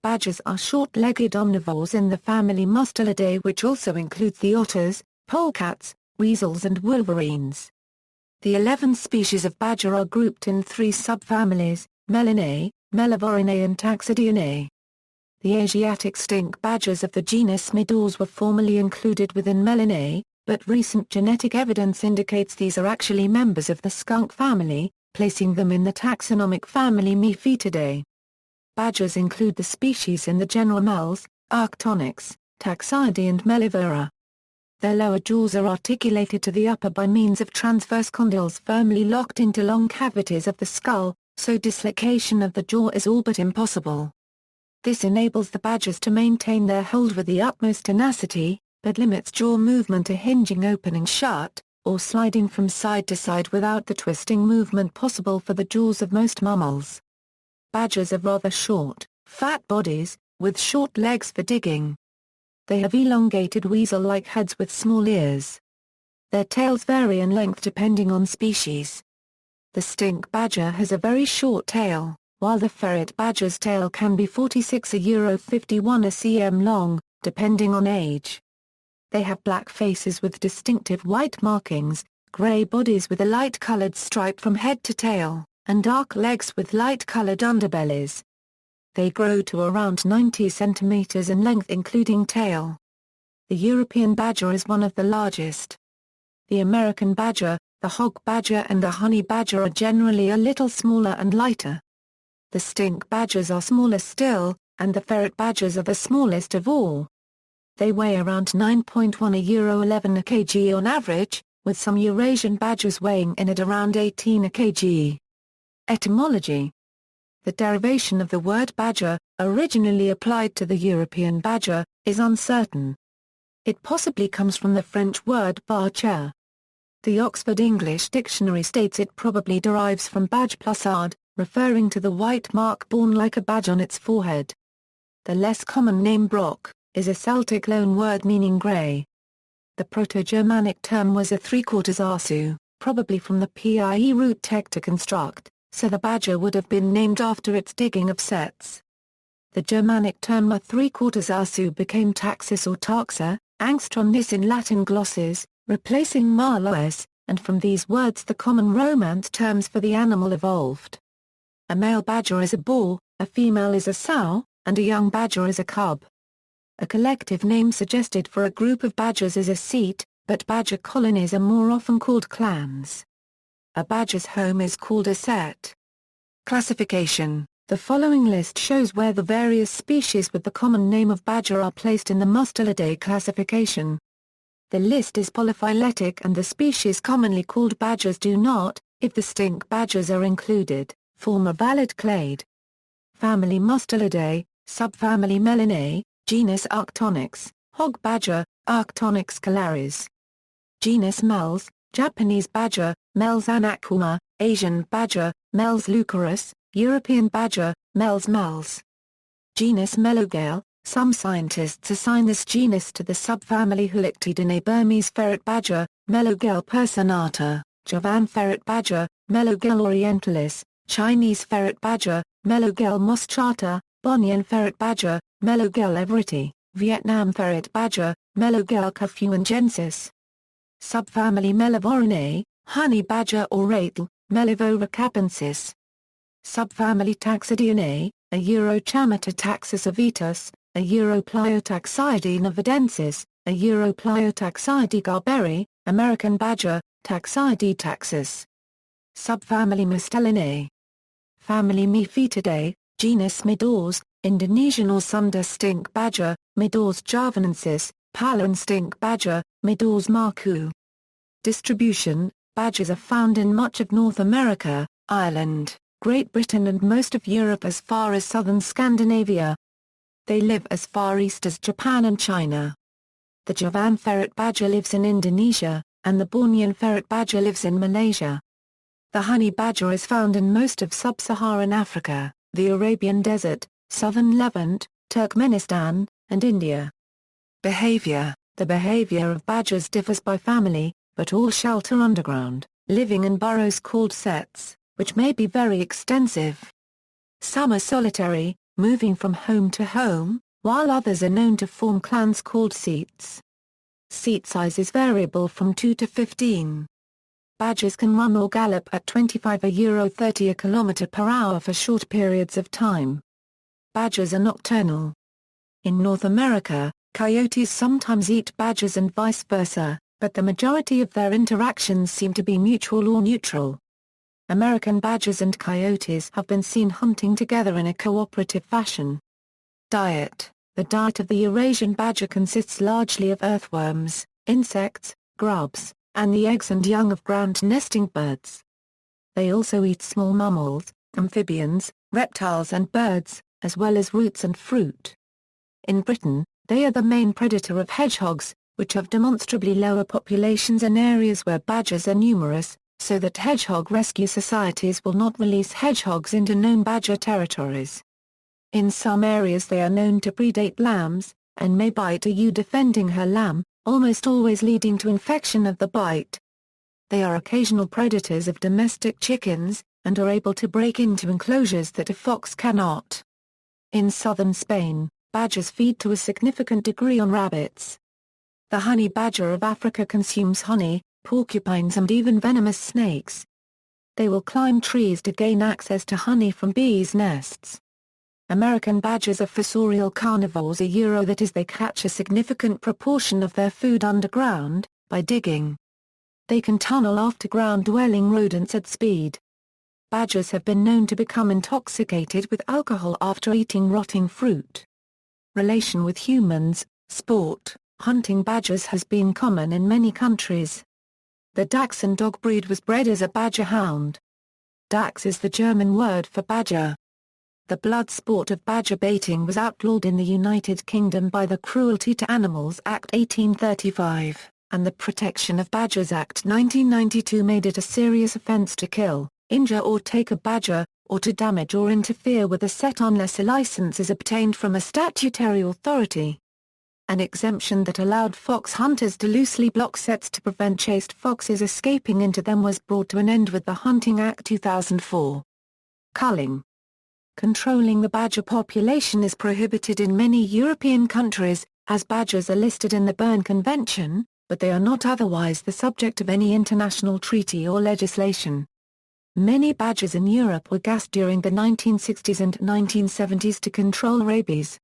Badgers are short-legged omnivores in the family Mustelidae, which also includes the otters, polecats, weasels and wolverines. The 11 species of badger are grouped in 3 subfamilies, Melinae, Mellivorinae and Taxideinae. The Asiatic stink badgers of the genus Mydaus were formerly included within Melinae, but recent genetic evidence indicates these are actually members of the skunk family, placing them in the taxonomic family Mephitidae. Badgers include the species in the genera Mells, Arctonyx, Taxideae and Mellivora. Their lower jaws are articulated to the upper by means of transverse condyles firmly locked into long cavities of the skull, so dislocation of the jaw is all but impossible. This enables the badgers to maintain their hold with the utmost tenacity, but limits jaw movement to hinging opening shut, or sliding from side to side without the twisting movement possible for the jaws of most mammals. Badgers have rather short, fat bodies, with short legs for digging. They have elongated weasel-like heads with small ears. Their tails vary in length depending on species. The stink badger has a very short tail, while the ferret badger's tail can be 46–51 cm long, depending on age. They have black faces with distinctive white markings, grey bodies with a light-coloured stripe from head to tail, and dark legs with light-coloured underbellies. They grow to around 90 cm in length including tail. The European badger is one of the largest. The American badger, the hog badger and the honey badger are generally a little smaller and lighter. The stink badgers are smaller still, and the ferret badgers are the smallest of all. They weigh around 9.1–11 kg on average, with some Eurasian badgers weighing in at around 18 kg. Etymology. The derivation of the word badger, originally applied to the European badger, is uncertain. It possibly comes from the French word barcher. The Oxford English Dictionary states it probably derives from badge plus-ard, referring to the white mark borne like a badge on its forehead. The less common name brock is a Celtic loan word meaning grey. The Proto-Germanic term was a 3/4 arsu, probably from the PIE root tek to construct, so the badger would have been named after its digging of setts. The Germanic term a 3/4 arsu became taxis or taxa, angstrom in Latin glosses, replacing marloes, and from these words the common Romance terms for the animal evolved. A male badger is a boar, a female is a sow, and a young badger is a cub. A collective name suggested for a group of badgers is a seat, but badger colonies are more often called clans. A badger's home is called a set. Classification. The following list shows where the various species with the common name of badger are placed in the Mustelidae classification. The list is polyphyletic and the species commonly called badgers do not, if the stink badgers are included, form a valid clade. Family Mustelidae, subfamily Melinae, genus Arctonyx, hog badger, Arctonyx calaris. Genus Mells, Japanese badger, Mells anakuma, Asian badger, Mells lucarus, European badger, Mells. Genus Melogale, some scientists assign this genus to the subfamily Halictidae. Burmese ferret badger, Melogale personata, Javan ferret badger, Melogale orientalis, Chinese ferret badger, Melogale moschata, Bonian ferret badger, Melogale everetti, Vietnam ferret badger, Melogale cafuengensis. Subfamily Mellivorinae, honey badger or ratel, Mellivora capensis. Subfamily Taxideinae, a Eurochameter taxus of Etus, a Europliotaxidae novadensis, a Europliotaxidae garberi, American badger, Taxideae taxus. Subfamily Mustelidae. Family Mephitidae, genus Mydaus, Indonesian or Sunda stink badger, Mydaus javanensis, Paluan stink badger, Mydaus marku. Distribution. Badgers are found in much of North America, Ireland, Great Britain and most of Europe as far as southern Scandinavia. They live as far east as Japan and China. The Javan ferret badger lives in Indonesia, and the Bornean ferret badger lives in Malaysia. The honey badger is found in most of sub-Saharan Africa, the Arabian Desert, southern Levant, Turkmenistan, and India. Behavior. The behavior of badgers differs by family, but all shelter underground, living in burrows called setts, which may be very extensive. Some are solitary, moving from home to home, while others are known to form clans called seats. Seat size is variable from 2 to 15. Badgers can run or gallop at 25–30 km/h for short periods of time. Badgers are nocturnal. In North America, coyotes sometimes eat badgers and vice versa, but the majority of their interactions seem to be mutual or neutral. American badgers and coyotes have been seen hunting together in a cooperative fashion. Diet: the diet of the Eurasian badger consists largely of earthworms, insects, grubs, and the eggs and young of ground-nesting birds. They also eat small mammals, amphibians, reptiles and birds, as well as roots and fruit. In Britain, they are the main predator of hedgehogs, which have demonstrably lower populations in areas where badgers are numerous, so that hedgehog rescue societies will not release hedgehogs into known badger territories. In some areas they are known to predate lambs, and may bite a ewe defending her lamb, almost always leading to infection of the bite. They are occasional predators of domestic chickens, and are able to break into enclosures that a fox cannot. In southern Spain, badgers feed to a significant degree on rabbits. The honey badger of Africa consumes honey, porcupines and even venomous snakes. They will climb trees to gain access to honey from bees' nests. American badgers are fossorial carnivores, that is, they catch a significant proportion of their food underground, by digging. They can tunnel after ground-dwelling rodents at speed. Badgers have been known to become intoxicated with alcohol after eating rotting fruit. Relation with humans: sport, hunting badgers has been common in many countries. The Dachshund dog breed was bred as a badger hound. Dachs is the German word for badger. The blood sport of badger baiting was outlawed in the United Kingdom by the Cruelty to Animals Act 1835, and the Protection of Badgers Act 1992 made it a serious offence to kill, injure or take a badger, or to damage or interfere with a set unless a license is obtained from a statutory authority. An exemption that allowed fox hunters to loosely block sets to prevent chased foxes escaping into them was brought to an end with the Hunting Act 2004. Culling. Controlling the badger population is prohibited in many European countries, as badgers are listed in the Berne Convention, but they are not otherwise the subject of any international treaty or legislation. Many badgers in Europe were gassed during the 1960s and 1970s to control rabies.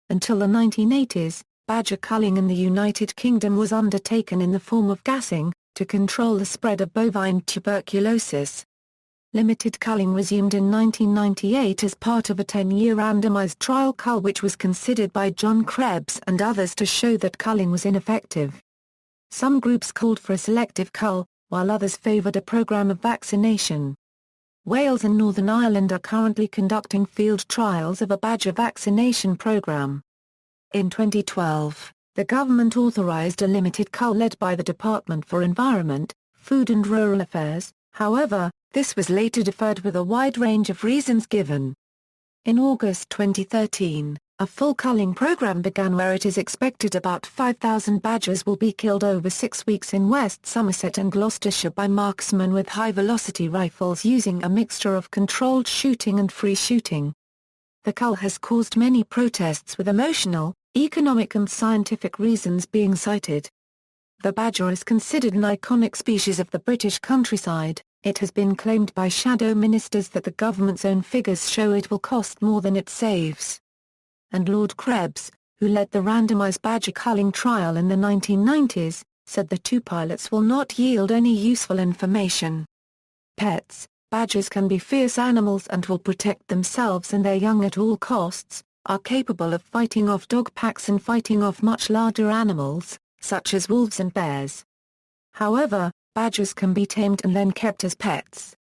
Until the 1980s, badger culling in the United Kingdom was undertaken in the form of gassing, to control the spread of bovine tuberculosis. Limited culling resumed in 1998 as part of a 10-year randomized trial cull which was considered by John Krebs and others to show that culling was ineffective. Some groups called for a selective cull, while others favored a program of vaccination. Wales and Northern Ireland are currently conducting field trials of a badger vaccination program. In 2012, the government authorized a limited cull led by the Department for Environment, Food and Rural Affairs. However, this was later deferred with a wide range of reasons given. In August 2013, a full culling program began where it is expected about 5,000 badgers will be killed over 6 weeks in West Somerset and Gloucestershire by marksmen with high-velocity rifles using a mixture of controlled shooting and free shooting. The cull has caused many protests with emotional, economic and scientific reasons being cited. The badger is considered an iconic species of the British countryside. It has been claimed by shadow ministers that the government's own figures show it will cost more than it saves. And Lord Krebs, who led the randomized badger culling trial in the 1990s, said the two pilots will not yield any useful information. Pets: badgers can be fierce animals and will protect themselves and their young at all costs, are capable of fighting off dog packs and fighting off much larger animals, such as wolves and bears. However, badgers can be tamed and then kept as pets.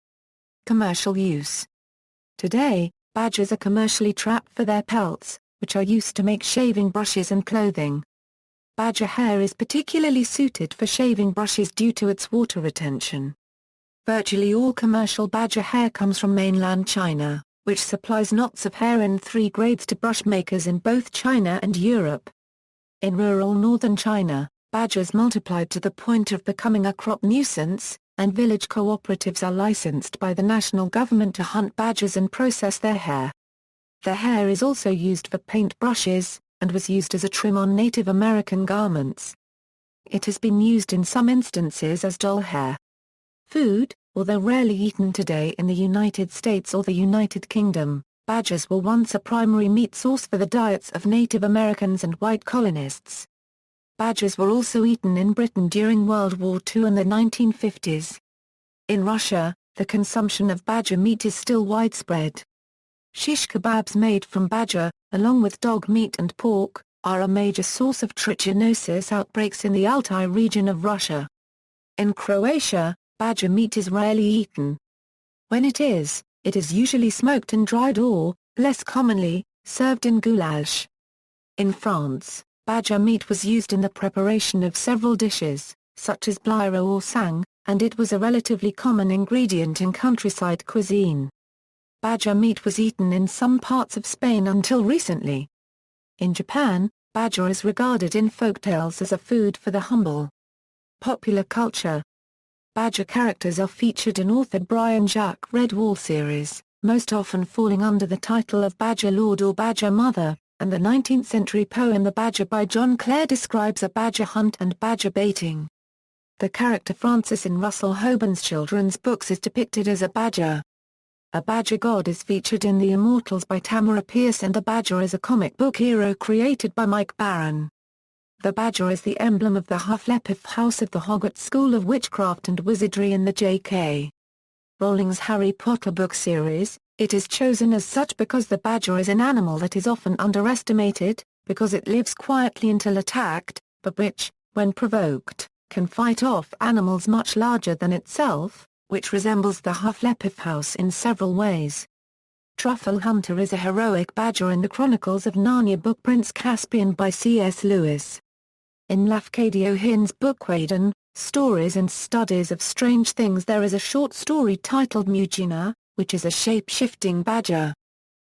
Commercial use. Today, badgers are commercially trapped for their pelts, which are used to make shaving brushes and clothing. Badger hair is particularly suited for shaving brushes due to its water retention. Virtually all commercial badger hair comes from mainland China, which supplies knots of hair in 3 grades to brush makers in both China and Europe. In rural northern China, badgers multiplied to the point of becoming a crop nuisance, and village cooperatives are licensed by the national government to hunt badgers and process their hair. The hair is also used for paint brushes, and was used as a trim on Native American garments. It has been used in some instances as doll hair. Food: although rarely eaten today in the United States or the United Kingdom, badgers were once a primary meat source for the diets of Native Americans and white colonists. Badgers were also eaten in Britain during World War II and the 1950s. In Russia, the consumption of badger meat is still widespread. Shish kebabs made from badger, along with dog meat and pork, are a major source of trichinosis outbreaks in the Altai region of Russia. In Croatia, badger meat is rarely eaten. When it is usually smoked and dried or, less commonly, served in goulash. In France, badger meat was used in the preparation of several dishes, such as blaireau or sang, and it was a relatively common ingredient in countryside cuisine. Badger meat was eaten in some parts of Spain until recently. In Japan, badger is regarded in folktales as a food for the humble. Popular culture. Badger characters are featured in author Brian Jacques Redwall series, most often falling under the title of Badger Lord or Badger Mother, and the 19th-century poem The Badger by John Clare describes a badger hunt and badger baiting. The character Francis in Russell Hoban's children's books is depicted as a badger. A badger god is featured in The Immortals by Tamara Pierce, and the badger is a comic book hero created by Mike Barron. The badger is the emblem of the Hufflepuff House of the Hogwarts School of Witchcraft and Wizardry in the J.K. Rowling's Harry Potter book series. It is chosen as such because the badger is an animal that is often underestimated, because it lives quietly until attacked, but which, when provoked, can fight off animals much larger than itself, which resembles the Hufflepuff House in several ways. Truffle Hunter is a heroic badger in the Chronicles of Narnia book Prince Caspian by C.S. Lewis. In Lafcadio Hearn's book Quaden, Stories and Studies of Strange Things there is a short story titled Mugina, which is a shape-shifting badger.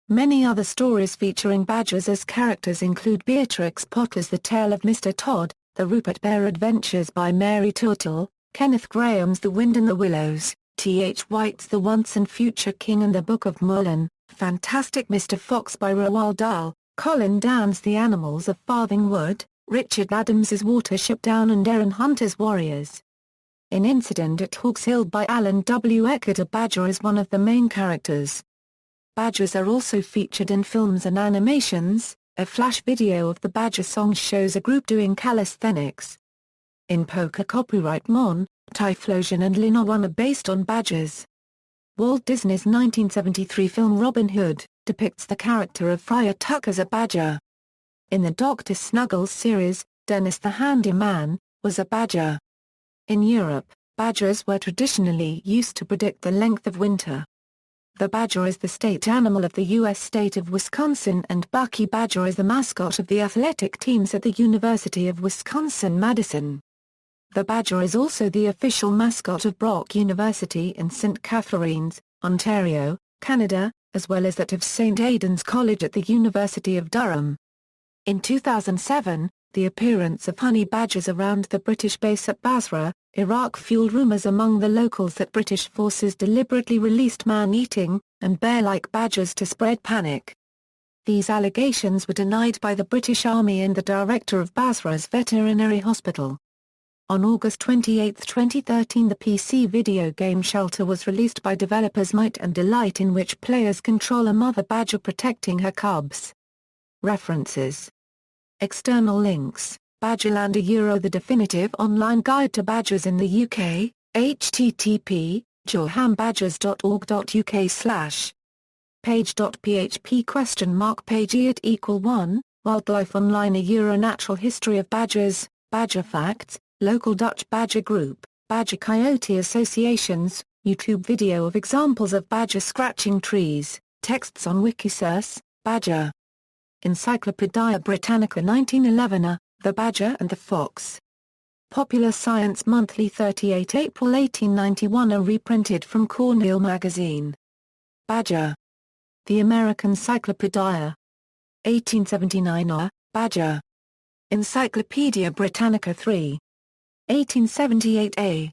Many other stories featuring badgers as characters include Beatrix Potter's The Tale of Mr. Todd, The Rupert Bear Adventures by Mary Turtle, Kenneth Graham's The Wind in the Willows, T.H. White's The Once and Future King and the Book of Merlin, Fantastic Mr. Fox by Roald Dahl, Colin Down's The Animals of Farthing Wood, Richard Adams's Watership Down and Aaron Hunter's Warriors. In Incident at Hawks Hill by Alan W. Eckert, a badger is one of the main characters. Badgers are also featured in films and animations. A flash video of the badger song shows a group doing calisthenics. In poker copyright Mon, Typhlosion and Linowan are based on badgers. Walt Disney's 1973 film Robin Hood depicts the character of Friar Tuck as a badger. In the Dr. Snuggles series, Dennis the Handyman was a badger. In Europe, badgers were traditionally used to predict the length of winter. The badger is the state animal of the U.S. state of Wisconsin, and Bucky Badger is the mascot of the athletic teams at the University of Wisconsin-Madison. The badger is also the official mascot of Brock University in St. Catharines, Ontario, Canada, as well as that of St. Aidan's College at the University of Durham. In 2007, the appearance of honey badgers around the British base at Basra, Iraq fueled rumours among the locals that British forces deliberately released man-eating, and bear-like badgers to spread panic. These allegations were denied by the British Army and the director of Basra's veterinary hospital. On August 28, 2013, the PC video game Shelter was released by developers Might and Delight, in which players control a mother badger protecting her cubs. References. External links: Badgerland The definitive online guide to badgers in the UK, http://durhambadgers.org.uk/ page.php page =1, Wildlife Online Natural History of Badgers, Badger Facts, Local Dutch Badger Group, Badger Coyote Associations, YouTube video of examples of badger scratching trees, texts on Wikisource, Badger. Encyclopædia Britannica 1911 The Badger and the Fox. Popular Science Monthly 38 April 1891 reprinted from Cornell Magazine. Badger. The American Cyclopedia. 1879 Badger. Encyclopædia Britannica 3. 1878 A.